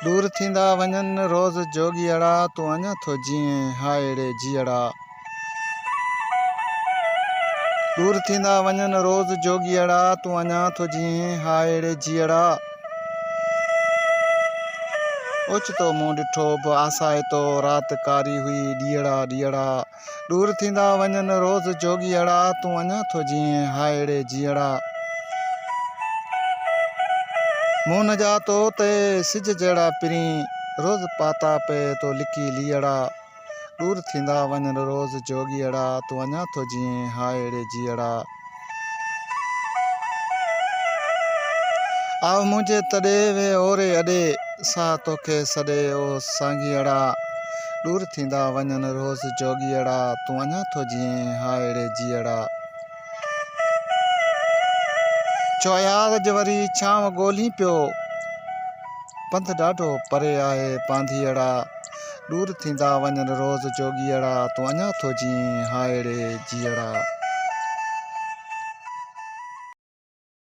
दूर थींदा वञनि रोज़ जोगियड़ा तूं अञा थो जीअं हायड़े जीअड़ा दूर थींदा वञनि रोज़ जोगियड़ा तूं अञा थो जीअं हायड़े जीअड़ा ओचितो मूं ॾिठो बि आसाए तो राति कारी हुई ॾीअड़ा ॾीअड़ा दूर थींदा वञनि रोज़ जोगियड़ा तूं अञा थो जीअं हायड़े जीअड़ा मूं न जातो ते सिज जहिड़ा पिरी रोज़ पाता पे तो लिकी लीअड़ा दूर थींदा वञनि रोज़ जोगियड़ा तूं अञा थो जीअं हायड़े जीअड़ा आव मुंहिंजे तॾे वे ओरे अॾे सा तोखे सॾे ओ सांघीअड़ा दूर थींदा वञनि रोज़ जोगियड़ा तूं अञा थो जीअं हायड़े जीअड़ा चौयाद वरी छांव ॻोल्ही पियो पंध ॾाढो परे आहे पांधीअड़ा दूर थींदा वञनि रोज़ जोगियड़ा तूं अञा थो जीअं हायड़े जीअड़ा।